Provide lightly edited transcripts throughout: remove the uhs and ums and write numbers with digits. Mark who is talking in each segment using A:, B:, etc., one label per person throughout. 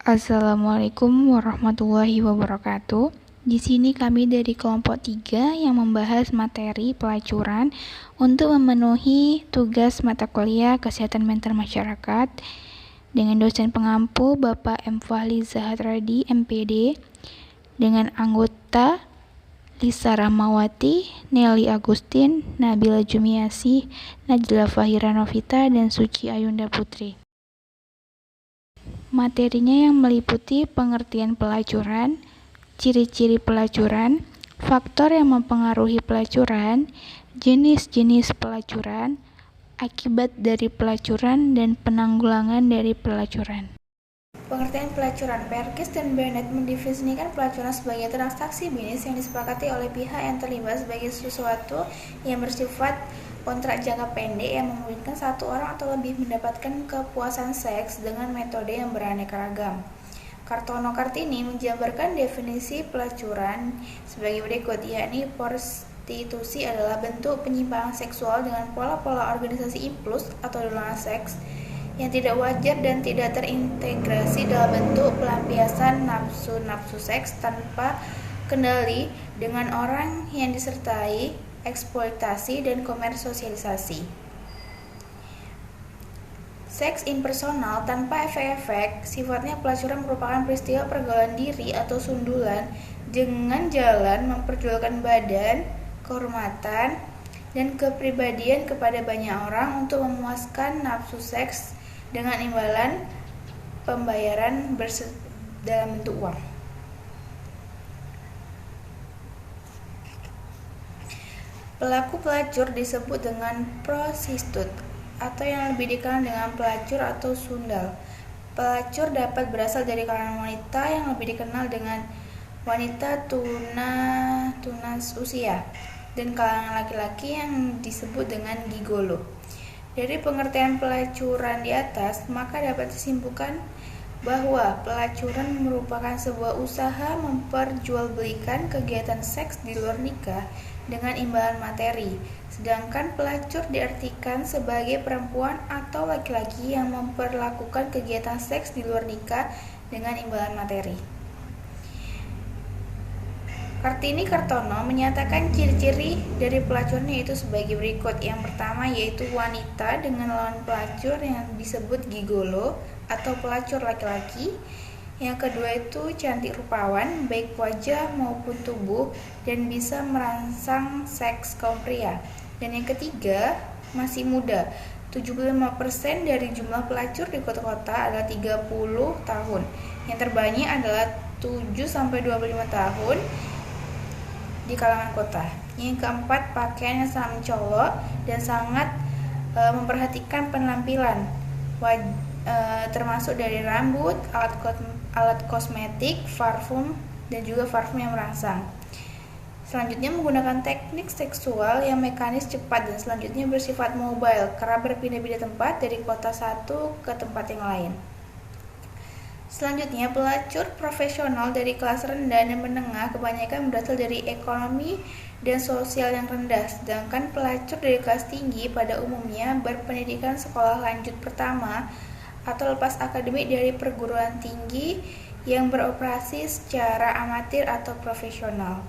A: Assalamualaikum warahmatullahi wabarakatuh. Di sini kami dari kelompok 3 yang membahas materi pelacuran untuk memenuhi tugas mata kuliah Kesehatan Mental Masyarakat dengan dosen pengampu Bapak M. Fahli Zahatradi, MPD, dengan anggota Lisa Rahmawati, Nelly Agustin, Nabila Jumiasih, Najla Fahira Novita, dan Suci Ayunda Putri. Materinya yang meliputi pengertian pelacuran, ciri-ciri pelacuran, faktor yang mempengaruhi pelacuran, jenis-jenis pelacuran, akibat dari pelacuran, dan penanggulangan dari pelacuran.
B: Pengertian pelacuran. Perkis dan Bennett mendefinisikan pelacuran sebagai transaksi bisnis yang disepakati oleh pihak yang terlibat sebagai sesuatu yang bersifat kontrak jangka pendek yang memungkinkan satu orang atau lebih mendapatkan kepuasan seks dengan metode yang beraneka ragam. Kartono-Kartini menjabarkan definisi pelacuran sebagai berikut, yakni prostitusi adalah bentuk penyimpangan seksual dengan pola-pola organisasi impuls atau dorongan seks yang tidak wajar dan tidak terintegrasi dalam bentuk pelampiasan nafsu seks tanpa kendali dengan orang yang disertai eksploitasi dan komersialisasi. Seks impersonal tanpa efek-efek, sifatnya pelacuran merupakan peristiwa pergaulan diri atau sundulan dengan jalan memperjualkan badan, kehormatan, dan kepribadian kepada banyak orang untuk memuaskan nafsu seks dengan imbalan pembayaran dalam bentuk uang. Pelaku pelacur disebut dengan prostitut atau yang lebih dikenal dengan pelacur atau sundal. Pelacur dapat berasal dari kalangan wanita yang lebih dikenal dengan wanita tunas usia dan kalangan laki-laki yang disebut dengan gigolo. Dari pengertian pelacuran di atas, maka dapat disimpulkan bahwa pelacuran merupakan sebuah usaha memperjualbelikan kegiatan seks di luar nikah dengan imbalan materi, sedangkan pelacur diartikan sebagai perempuan atau laki-laki yang memperlakukan kegiatan seks di luar nikah dengan imbalan materi. Kartini-Kartono menyatakan ciri-ciri dari pelacuran yaitu sebagai berikut. Yang pertama yaitu wanita dengan lawan pelacur yang disebut gigolo atau pelacur laki-laki. Yang kedua itu cantik rupawan, baik wajah maupun tubuh, dan bisa merangsang seks kaum pria. Dan yang ketiga masih muda. 75% dari jumlah pelacur di kota-kota adalah 30 tahun. Yang terbanyak adalah 7-25 tahun di kalangan kota. Yang keempat, pakaian yang sangat mencolok dan sangat memperhatikan penampilan, termasuk dari rambut, alat kosmetik, parfum, dan juga parfum yang merangsang. Selanjutnya menggunakan teknik seksual yang mekanis cepat dan selanjutnya bersifat mobile, kerap berpindah-pindah tempat dari kota satu ke tempat yang lain. Selanjutnya, pelacur profesional dari kelas rendah dan menengah kebanyakan berasal dari ekonomi dan sosial yang rendah, sedangkan pelacur dari kelas tinggi pada umumnya berpendidikan sekolah lanjut pertama atau lepas akademik dari perguruan tinggi yang beroperasi secara amatir atau profesional.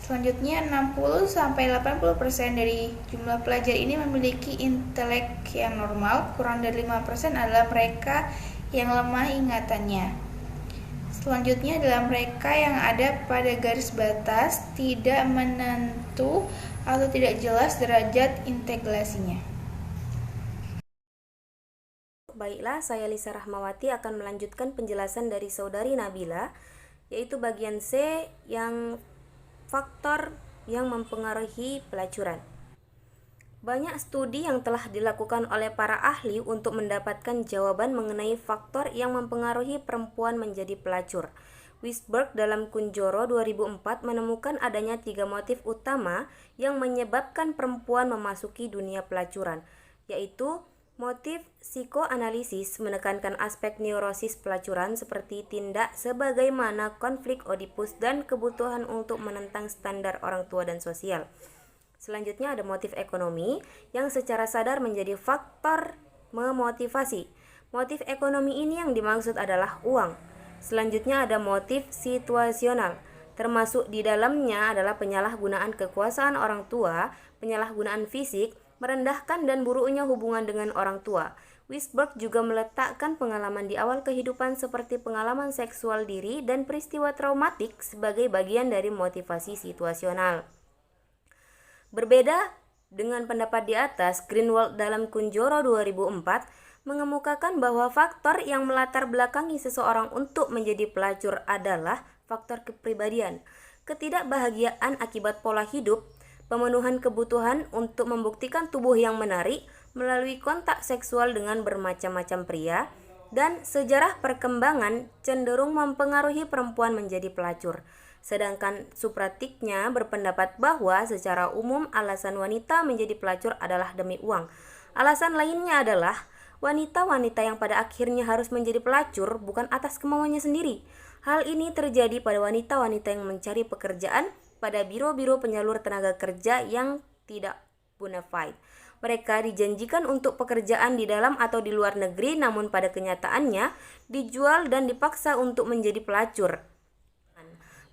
B: Selanjutnya, 60-80% dari jumlah pelajar ini memiliki intelek yang normal, kurang dari 5% adalah mereka yang lemah ingatannya. Selanjutnya adalah mereka yang ada pada garis batas, tidak menentu atau tidak jelas derajat integrasinya.
C: Baiklah, saya Lisa Rahmawati akan melanjutkan penjelasan dari saudari Nabila, yaitu bagian C yang faktor yang mempengaruhi pelacuran. Banyak studi yang telah dilakukan oleh para ahli untuk mendapatkan jawaban mengenai faktor yang mempengaruhi perempuan menjadi pelacur. Wisberg dalam Kunjoro 2004 menemukan adanya 3 motif utama yang menyebabkan perempuan memasuki dunia pelacuran, yaitu motif psikoanalisis menekankan aspek neurosis pelacuran seperti tindak sebagaimana konflik Oedipus dan kebutuhan untuk menentang standar orang tua dan sosial. Selanjutnya ada motif ekonomi yang secara sadar menjadi faktor memotivasi. Motif ekonomi ini yang dimaksud adalah uang. Selanjutnya ada motif situasional, termasuk di dalamnya adalah penyalahgunaan kekuasaan orang tua, penyalahgunaan fisik, merendahkan dan buruknya hubungan dengan orang tua. Wisberg juga meletakkan pengalaman di awal kehidupan seperti pengalaman seksual diri dan peristiwa traumatik sebagai bagian dari motivasi situasional. Berbeda dengan pendapat di atas, Greenwald dalam Kunjoro 2004 mengemukakan bahwa faktor yang melatar belakangi seseorang untuk menjadi pelacur adalah faktor kepribadian, ketidakbahagiaan akibat pola hidup, pemenuhan kebutuhan untuk membuktikan tubuh yang menarik melalui kontak seksual dengan bermacam-macam pria, dan sejarah perkembangan cenderung mempengaruhi perempuan menjadi pelacur. Sedangkan Supratiknya berpendapat bahwa secara umum alasan wanita menjadi pelacur adalah demi uang. Alasan lainnya adalah wanita-wanita yang pada akhirnya harus menjadi pelacur bukan atas kemauannya sendiri. Hal ini terjadi pada wanita-wanita yang mencari pekerjaan pada biro-biro penyalur tenaga kerja yang tidak bona fide. Mereka dijanjikan untuk pekerjaan di dalam atau di luar negeri, namun pada kenyataannya dijual dan dipaksa untuk menjadi pelacur.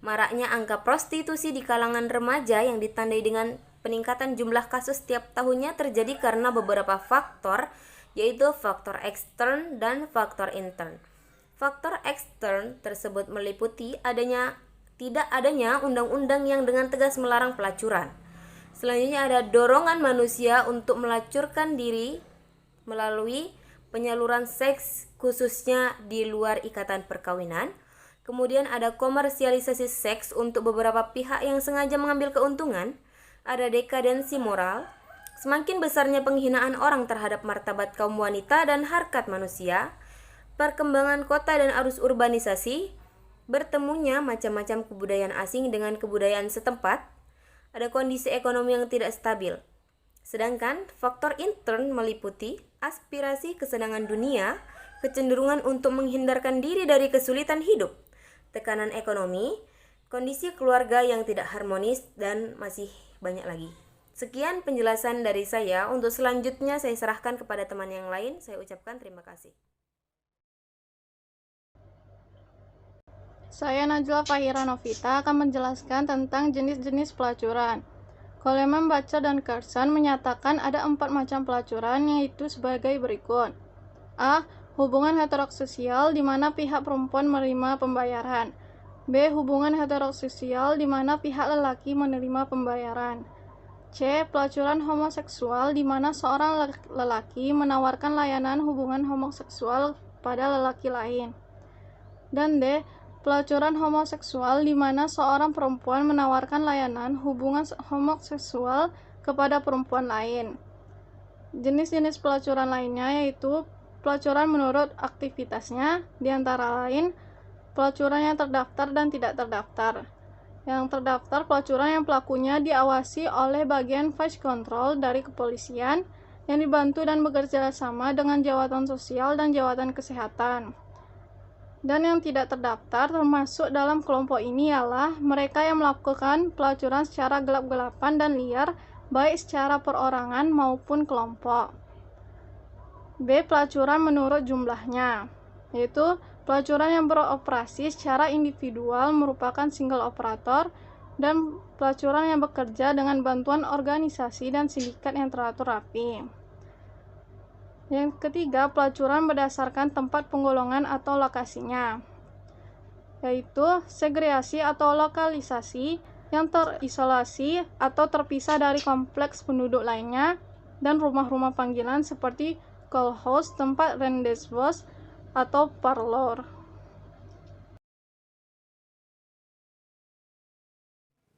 C: Maraknya angka prostitusi di kalangan remaja yang ditandai dengan peningkatan jumlah kasus setiap tahunnya terjadi karena beberapa faktor, yaitu faktor ekstern dan faktor intern. Faktor ekstern tersebut meliputi tidak adanya undang-undang yang dengan tegas melarang pelacuran. Selanjutnya ada dorongan manusia untuk melacurkan diri melalui penyaluran seks khususnya di luar ikatan perkawinan. Kemudian ada komersialisasi seks untuk beberapa pihak yang sengaja mengambil keuntungan. Ada dekadensi moral. Semakin besarnya penghinaan orang terhadap martabat kaum wanita dan harkat manusia. Perkembangan kota dan arus urbanisasi. Bertemunya macam-macam kebudayaan asing dengan kebudayaan setempat. Ada kondisi ekonomi yang tidak stabil. Sedangkan faktor intern meliputi aspirasi kesenangan dunia, kecenderungan untuk menghindarkan diri dari kesulitan hidup, tekanan ekonomi, kondisi keluarga yang tidak harmonis, dan masih banyak lagi. Sekian penjelasan dari saya. Untuk selanjutnya saya serahkan kepada teman yang lain. Saya ucapkan terima kasih.
D: Saya Najla Fahira Novita akan menjelaskan tentang jenis-jenis pelacuran. Coleman, Baca, dan Carson menyatakan ada 4 macam pelacuran, yaitu sebagai berikut. A. Hubungan heteroseksual di mana pihak perempuan menerima pembayaran. B. Hubungan heteroseksual di mana pihak lelaki menerima pembayaran. C. Pelacuran homoseksual di mana seorang lelaki menawarkan layanan hubungan homoseksual pada lelaki lain. Dan D. Pelacuran homoseksual di mana seorang perempuan menawarkan layanan hubungan homoseksual kepada perempuan lain. Jenis-jenis pelacuran lainnya yaitu pelacuran menurut aktivitasnya, di antara lain pelacuran yang terdaftar dan tidak terdaftar. Yang terdaftar pelacuran yang pelakunya diawasi oleh bagian Vice Control dari kepolisian yang dibantu dan bekerja sama dengan jawatan sosial dan jawatan kesehatan. Dan yang tidak terdaftar termasuk dalam kelompok ini ialah mereka yang melakukan pelacuran secara gelap-gelapan dan liar, baik secara perorangan maupun kelompok. B. Pelacuran menurut jumlahnya, yaitu pelacuran yang beroperasi secara individual merupakan single operator, dan pelacuran yang bekerja dengan bantuan organisasi dan sindikat yang teratur rapi. Yang ketiga, pelacuran berdasarkan tempat penggolongan atau lokasinya, yaitu segregasi atau lokalisasi yang terisolasi atau terpisah dari kompleks penduduk lainnya, dan rumah-rumah panggilan seperti call house, tempat rendezvous, atau parlor.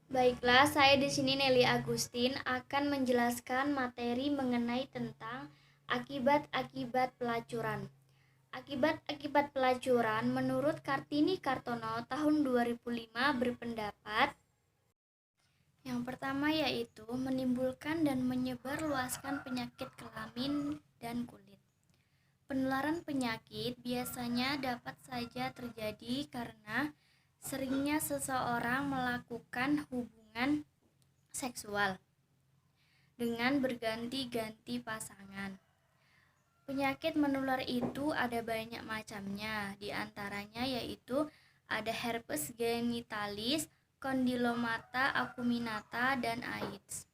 E: Baiklah, saya di sini Nelly Agustin akan menjelaskan materi mengenai tentang akibat-akibat pelacuran. Akibat-akibat pelacuran menurut Kartini Kartono tahun 2005 berpendapat yang pertama yaitu menimbulkan dan menyebarluaskan penyakit kelamin dan kulit. Penularan penyakit biasanya dapat saja terjadi karena seringnya seseorang melakukan hubungan seksual dengan berganti-ganti pasangan. Penyakit menular itu ada banyak macamnya, di antaranya yaitu ada herpes genitalis, kondilomata acuminata, dan AIDS.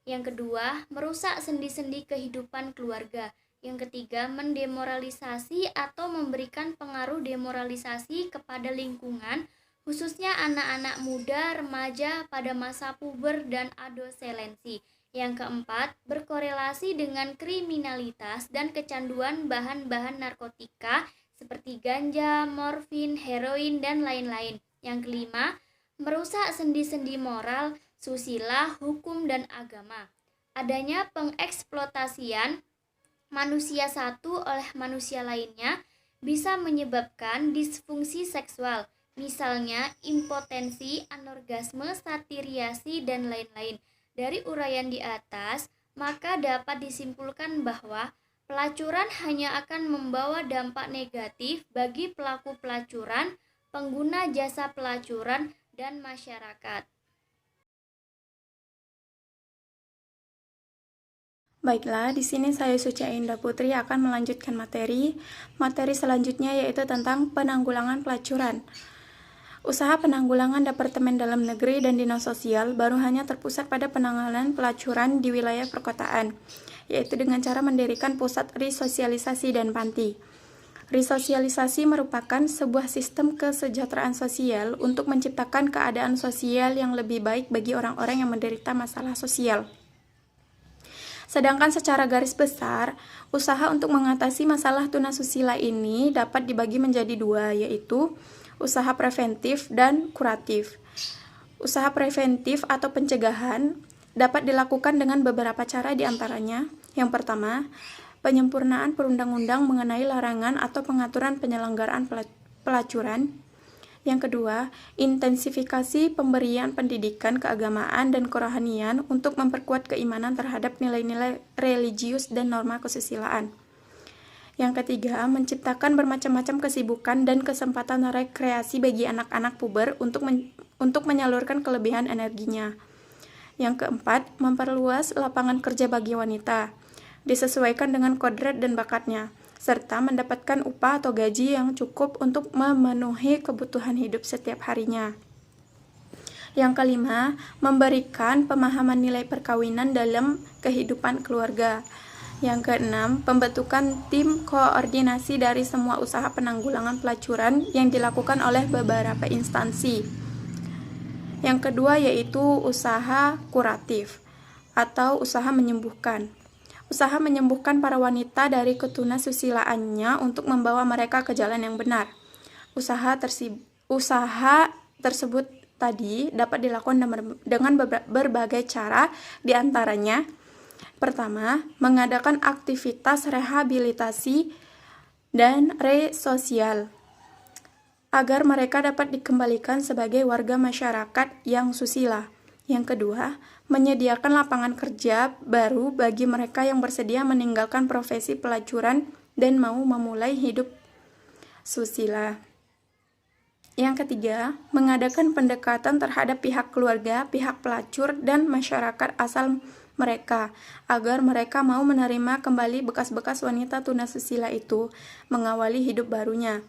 E: Yang kedua, merusak sendi-sendi kehidupan keluarga. Yang ketiga, mendemoralisasi atau memberikan pengaruh demoralisasi kepada lingkungan, khususnya anak-anak muda, remaja pada masa puber dan adolescensi. Yang keempat, berkorelasi dengan kriminalitas dan kecanduan bahan-bahan narkotika seperti ganja, morfin, heroin, dan lain-lain. Yang kelima, merusak sendi-sendi moral, susila, hukum, dan agama. Adanya pengeksploitasian manusia satu oleh manusia lainnya bisa menyebabkan disfungsi seksual, misalnya impotensi, anorgasme, satiriasi, dan lain-lain. Dari uraian di atas, maka dapat disimpulkan bahwa pelacuran hanya akan membawa dampak negatif bagi pelaku pelacuran, pengguna jasa pelacuran, dan masyarakat.
F: Baiklah, di sini saya Suci Ainda Putri akan melanjutkan materi selanjutnya, yaitu tentang penanggulangan pelacuran. Usaha penanggulangan Departemen Dalam Negeri dan Dinas Sosial baru hanya terpusat pada penanganan pelacuran di wilayah perkotaan, yaitu dengan cara mendirikan pusat resosialisasi dan panti. Resosialisasi merupakan sebuah sistem kesejahteraan sosial untuk menciptakan keadaan sosial yang lebih baik bagi orang-orang yang menderita masalah sosial. Sedangkan secara garis besar, usaha untuk mengatasi masalah tunasusila ini dapat dibagi menjadi dua, yaitu usaha preventif dan kuratif. Usaha preventif atau pencegahan dapat dilakukan dengan beberapa cara, di antaranya. Yang pertama, penyempurnaan perundang-undang mengenai larangan atau pengaturan penyelenggaraan pelacuran. Yang kedua, intensifikasi pemberian pendidikan keagamaan dan kerohanian untuk memperkuat keimanan terhadap nilai-nilai religius dan norma kesusilaan. Yang ketiga, menciptakan bermacam-macam kesibukan dan kesempatan rekreasi bagi anak-anak puber untuk menyalurkan kelebihan energinya. Yang keempat, memperluas lapangan kerja bagi wanita, disesuaikan dengan kodrat dan bakatnya, serta mendapatkan upah atau gaji yang cukup untuk memenuhi kebutuhan hidup setiap harinya. Yang kelima, memberikan pemahaman nilai perkawinan dalam kehidupan keluarga. Yang keenam, pembentukan tim koordinasi dari semua usaha penanggulangan pelacuran yang dilakukan oleh beberapa instansi. Yang kedua yaitu usaha kuratif atau usaha menyembuhkan. Usaha menyembuhkan para wanita dari ketunasusilaannya untuk membawa mereka ke jalan yang benar. Usaha tersebut tadi dapat dilakukan dengan berbagai cara, di antaranya: pertama, mengadakan aktivitas rehabilitasi dan resosial agar mereka dapat dikembalikan sebagai warga masyarakat yang susila. Yang kedua, menyediakan lapangan kerja baru bagi mereka yang bersedia meninggalkan profesi pelacuran dan mau memulai hidup susila. Yang ketiga, mengadakan pendekatan terhadap pihak keluarga, pihak pelacur, dan masyarakat asal mereka, agar mereka mau menerima kembali bekas-bekas wanita tunasusila itu, mengawali hidup barunya.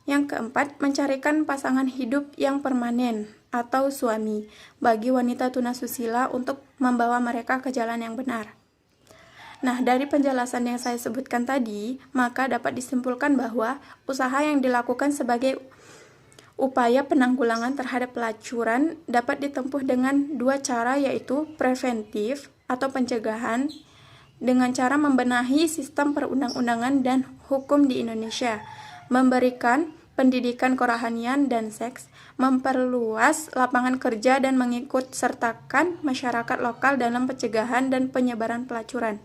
F: Yang keempat, mencarikan pasangan hidup yang permanen atau suami bagi wanita tunasusila untuk membawa mereka ke jalan yang benar. Nah, dari penjelasan yang saya sebutkan tadi, maka dapat disimpulkan bahwa usaha yang dilakukan sebagai upaya penanggulangan terhadap pelacuran dapat ditempuh dengan dua cara, yaitu preventif atau pencegahan dengan cara membenahi sistem perundang-undangan dan hukum di Indonesia, memberikan pendidikan kerohanian dan seks, memperluas lapangan kerja, dan mengikut sertakan masyarakat lokal dalam pencegahan dan penyebaran pelacuran.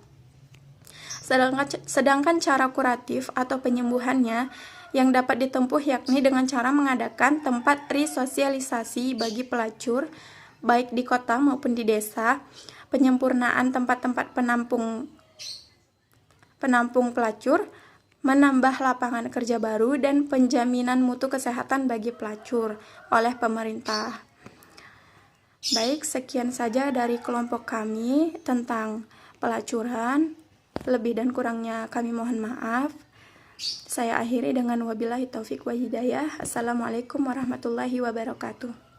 F: Sedangkan cara kuratif atau penyembuhannya yang dapat ditempuh yakni dengan cara mengadakan tempat resosialisasi bagi pelacur, baik di kota maupun di desa, penyempurnaan tempat-tempat penampung pelacur, menambah lapangan kerja baru, dan penjaminan mutu kesehatan bagi pelacur oleh pemerintah. Baik, sekian saja dari kelompok kami tentang pelacuran. Lebih dan kurangnya kami mohon maaf. Saya akhiri dengan wabillahi taufik wa hidayah. Assalamualaikum warahmatullahi wabarakatuh.